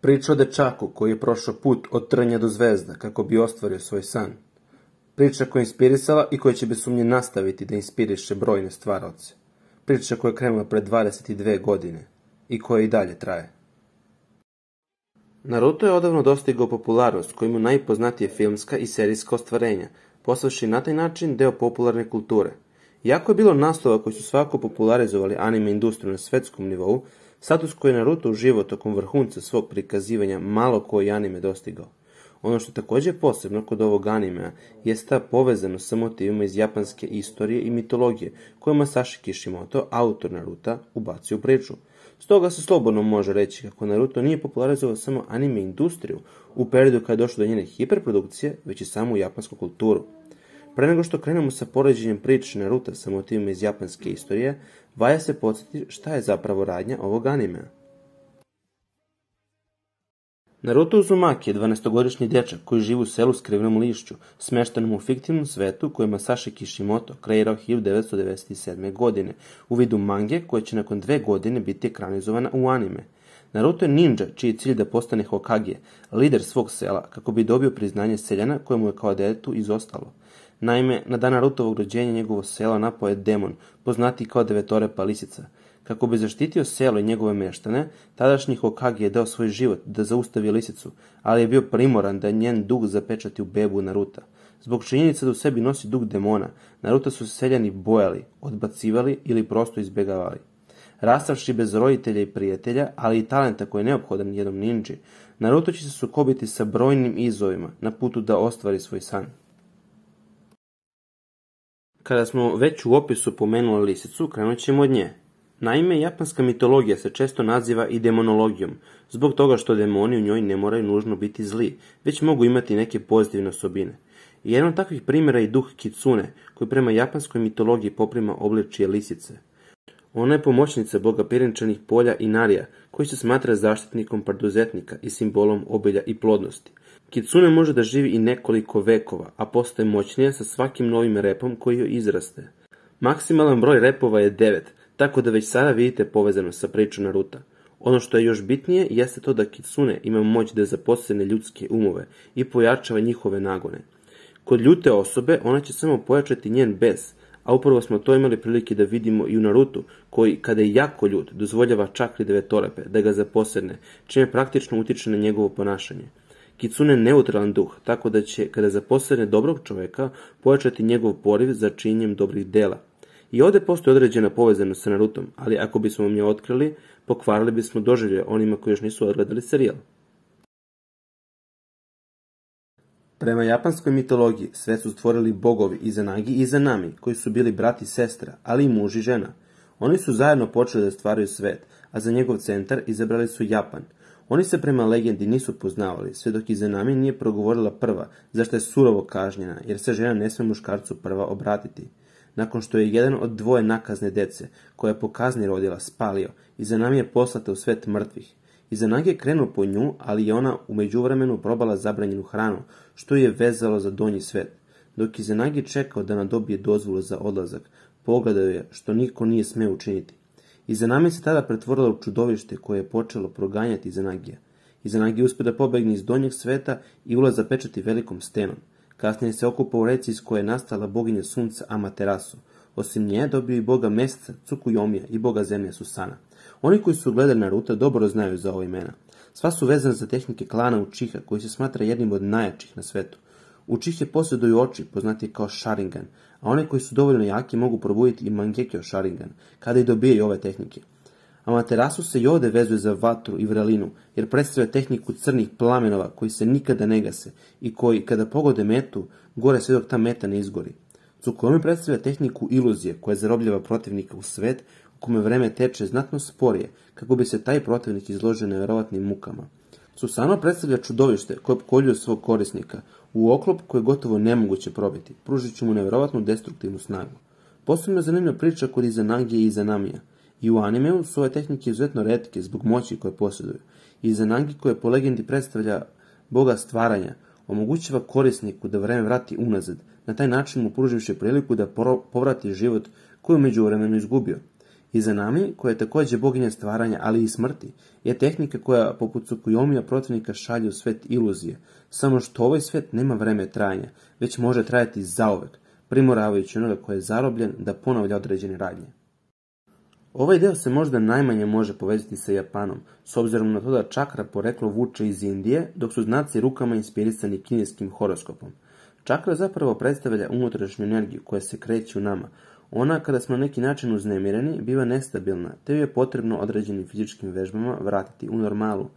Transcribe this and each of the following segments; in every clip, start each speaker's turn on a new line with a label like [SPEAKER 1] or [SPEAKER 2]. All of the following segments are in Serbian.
[SPEAKER 1] Priča o dečaku koji je prošao put od trnja do zvezda kako bi ostvario svoj san. Priča koja je inspirisala i koja će bez sumnje nastaviti da inspiriše brojne stvaraoce. Priča koja je krenula pred 22 godine i koja i dalje traje. Naruto je odavno dostigao popularnost koja mu najpoznatije filmska i serijska ostvarenja, poslavši na taj način deo popularne kulture. Iako je bilo naslova koji su svako popularizovali anime industriju na svetskom nivou, status koji je Naruto uživao tokom vrhunca svog prikazivanja malo koji anime dostigao. Ono što je također posebno kod ovog animea jest ta povezanost sa motivima iz japanske istorije i mitologije koje Masashi Kishimoto, autor Naruta, ubacio u priču. Stoga se slobodno može reći kako Naruto nije popularizovao samo anime industriju u periodu kada je došlo do njene hiperprodukcije, već i samu japansku kulturu. Pre nego što krenemo sa poređenjem priče Naruta sa motivima iz japanske istorije, valja se podsjetiti šta je zapravo radnja ovog animea. Naruto Uzumaki je 12-godišnji dječak koji živi u selu Skrivenom lišću, smeštenom u fiktivnom svetu koji je Masashi Kishimoto kreirao 1997. godine u vidu mange koja će nakon 2 godine biti ekranizovana u anime. Naruto je ninja čiji je cilj da postane Hokage, lider svog sela kako bi dobio priznanje seljana koje mu je kao detetu izostalo. Naime, na dan Narutovog rođenja njegovo selo napao je demon, poznatiji kao Devetorepa lisica. Kako bi zaštitio selo i njegove meštane, tadašnji Hokage je dao svoj život da zaustavi lisicu, ali je bio primoran da njen duh zapečati u bebu Naruta. Zbog činjenice da u sebi nosi duh demona, Naruta su se seljani bojali, odbacivali ili prosto izbjegavali. Rastavši bez roditelja i prijatelja, ali i talenta koji je neophodan jednom ninji, Naruto će se sukobiti sa brojnim izazovima na putu da ostvari svoj san. Kada smo već u opisu pomenuli lisicu, krenut ćemo od nje. Naime, japanska mitologija se često naziva i demonologijom, zbog toga što demoni u njoj ne moraju nužno biti zli, već mogu imati neke pozitivne osobine. Jedan od takvih primjera je duh Kitsune, koji prema japanskoj mitologiji poprima obličje lisice. Ona je pomoćnica boga pirinčanih polja i Narija, koji se smatra zaštitnikom preduzetnika i simbolom obilja i plodnosti. Kitsune može da živi i nekoliko vekova, a postaje moćnija sa svakim novim repom koji joj izraste. Maksimalan broj repova je 9, tako da već sada vidite povezanost sa pričom Naruta. Ono što je još bitnije jeste to da Kitsune ima moć da zaposene ljudske umove i pojačava njihove nagone. Kod ljute osobe ona će samo pojačati njen bes, a upravo smo to imali prilike da vidimo i u Narutu, koji, kada je jako ljut, dozvoljava čakri Devetorepe da ga zaposene, čime praktično utiče na njegovo ponašanje. Kitsune je neutralan duh, tako da će, kada zaposene dobrog čoveka, pojačati njegov poriv za činjenjem dobrih dela. I ovdje postoji određena povezanost sa Narutom, ali ako bismo vam je otkrili, pokvarili bismo doživlje onima koji još nisu odgledali serijal. Prema japanskoj mitologiji sve su stvorili bogovi Izanagi i Izanami, koji su bili brat i sestra, ali i muž i žena. Oni su zajedno počeli da stvaraju svet, a za njegov centar izabrali su Japan. Oni se prema legendi nisu poznavali, sve dok Izanami nije progovorila prva, za što je surovo kažnjena, jer se žena ne sme muškarcu prva obratiti. Nakon što je jedan od dvoje nakazne dece, koja je po kazni rodila, spalio, Izanami je poslata u svet mrtvih. Izanagi je krenuo po nju, ali je ona u međuvremenu probala zabranjenu hranu, što je vezalo za donji svet. Dok Izanagi čekao da nadobije dozvolu za odlazak, pogledao je što niko nije smeo učiniti. Izanami se tada pretvorila u čudovište koje je počelo proganjati Izanagija. Izanagi je uspio da pobegne iz donjeg sveta i ulaz zapečati velikom stenom. Kasnije se okupa u reci iz koje je nastala boginja sunca Amaterasu. Osim nje dobio i boga meseca Tsukuyomija i boga zemlje Susana. Oni koji su gledali Naruto dobro znaju za ova imena. Sva su vezana za tehnike klana Uchiha koji se smatra jednim od najjačih na svetu. Uchihe posjeduju oči, poznati kao Sharingan, a oni koji su dovoljno jaki mogu probuditi i Mangekyo Sharingan, kada i dobijaju ove tehnike. Amaterasu se i ovdje vezuje za vatru i vrelinu, jer predstavlja tehniku crnih plamenova koji se nikada ne gase i koji, kada pogode metu, gore sve dok ta meta ne izgori. Tsukuyomi predstavlja tehniku iluzije koja zarobljava protivnika u svet u kome vreme teče znatno sporije, kako bi se taj protivnik izložio nevjerovatnim mukama. Susano predstavlja čudovište koje opkoljuje svog korisnika u oklop koji je gotovo nemoguće probiti, pružit mu nevjerovatnu destruktivnu snagu. Posebno je zanimljiva priča kod Izanagije i Izanamija. I u animeu su ove tehnike izuzetno retke zbog moći koje posjeduju. Izanagi, koje po legendi predstavlja boga stvaranja, omogućava korisniku da vreme vrati unazad, na taj način mu pruživši priliku da povrati život koji je u međuvremenu izgubio. Izanami, koja je također boginja stvaranja, ali i smrti, je tehnika koja, poput Tsukuyomija protivnika, šalje u svet iluzije, samo što ovaj svet nema vreme trajanja, već može trajati zauvek, primoravajući onoga koji je zarobljen da ponavlja određene radnje. Ovaj deo se možda najmanje može povezati sa Japanom, s obzirom na to da čakra poreklo vuče iz Indije, dok su znaci rukama inspirisani kineskim horoskopom. Čakra zapravo predstavlja unutrašnju energiju koja se kreće u nama. Ona, kada smo na neki način uznemireni, biva nestabilna, te ju je potrebno određenim fizičkim vežbama vratiti u normalu.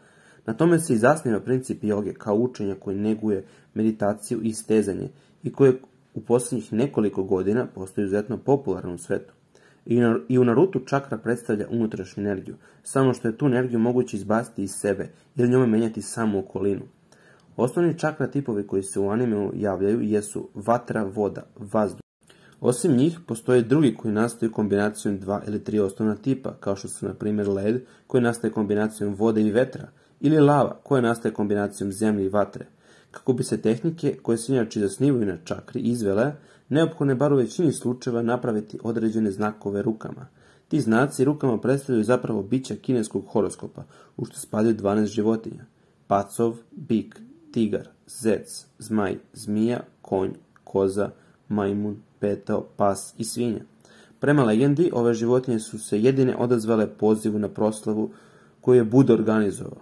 [SPEAKER 1] Na tome se i zasniva princip joge kao učenja koji neguje meditaciju i stezanje i koje u posljednjih nekoliko godina postoji izuzetno popularan u svetu. I u Narutu čakra predstavlja unutrašnju energiju, samo što je tu energiju moguće izbaciti iz sebe ili njome menjati samu okolinu. Osnovni čakra tipovi koji se u animeu javljaju jesu vatra, voda, vazduh. Osim njih, postoje drugi koji nastaju kombinacijom 2 ili 3 osnovna tipa, kao što su na primjer led, koji nastaje kombinacijom vode i vetra, ili lava, koja nastaje kombinacijom zemlje i vatre. Kako bi se tehnike, koje se inače zasnivaju na čakri, izvele, neophodno je bar u većini slučajeva napraviti određene znakove rukama. Ti znaci rukama predstavljaju zapravo bića kineskog horoskopa, u što spadaju 12 životinja: pacov, bik, tigar, zec, zmaj, zmija, konj, koza, majmun, petao, pas i svinja. Prema legendi, ove životinje su se jedine odazvale pozivu na proslavu koju je Buda organizovao.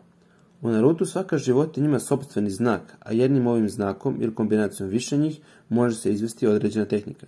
[SPEAKER 1] U Narutu svaka životinja ima sopstveni znak, a jednim ovim znakom ili kombinacijom više njih može se izvesti određena tehnika.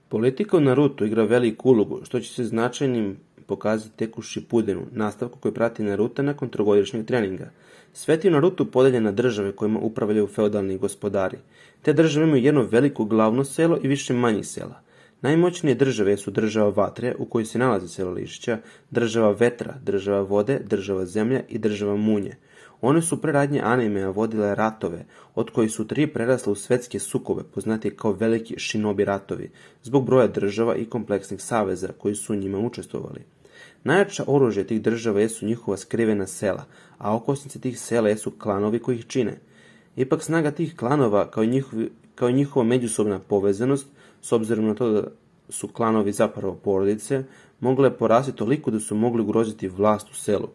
[SPEAKER 1] Politika u Narutu igra veliku ulogu, što će se značajnim pokazati tek u Shippudenu, nastavku koji prati Naruta nakon trogodišnjeg treninga. Svet je u Narutu podeljen na države kojima upravljaju feudalni gospodari. Te države imaju jedno veliko glavno selo i više manjih sela. Najmoćnije države su država vatre, u kojoj se nalazi selo Lišća, država vetra, država vode, država zemlje i država munje. One su pre radnje animea vodile ratove, od kojih su 3 prerasle u svetske sukobe, poznati kao veliki shinobi ratovi, zbog broja država i kompleksnih saveza koji su u njima učestvovali. Najjača oružje tih država jesu njihova skrivena sela, a okosnice tih sela jesu klanovi koji ih čine. Ipak snaga tih klanova, kao i njihova međusobna povezanost, s obzirom na to da su klanovi zapravo porodice, mogle porasti toliko da su mogli ugroziti vlast u selu.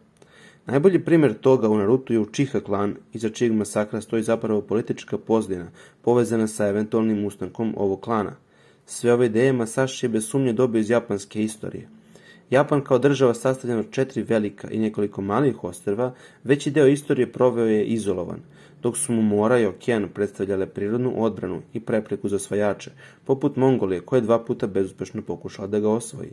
[SPEAKER 1] Najbolji primjer toga u Narutu je Uchiha klan, iza čijeg masakra stoji zapravo politička pozadina, povezana sa eventualnim ustankom ovog klana. Sve ove ideje Masashi je bez sumnje dobio iz japanske istorije. Japan kao država sastavljena od 4 velika i nekoliko malih ostrva, veći deo istorije proveo je izolovan, dok su mu mora i okean predstavljale prirodnu odbranu i prepreku za osvajače, poput Mongolije, koja je 2 puta bezuspešno pokušala da ga osvoji.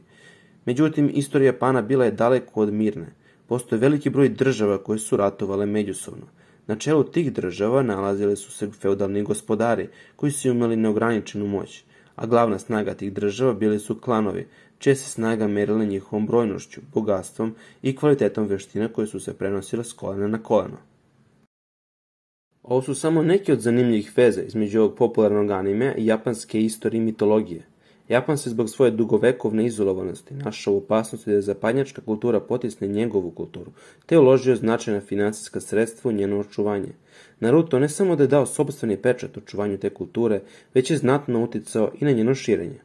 [SPEAKER 1] Međutim, istorija Japana bila je daleko od mirne. Postoje veliki broj država koje su ratovale međusobno. Na čelu tih država nalazili su se feudalni gospodari, koji su imali neograničenu moć, a glavna snaga tih država bili su klanovi, čija se snaga merila njihovom brojnošću, bogatstvom i kvalitetom veština koje su se prenosile s kolena na koleno. Ovo su samo neki od zanimljivih veza između ovog popularnog animea i japanske istorije i mitologije. Japan se zbog svoje dugovekovne izolovanosti našao u opasnosti da zapadnjačka kultura potisne njegovu kulturu, te uložio značajna finansijska sredstva u njeno očuvanje. Naruto ne samo da je dao sopstveni pečat očuvanju te kulture, već je znatno uticao i na njeno širenje.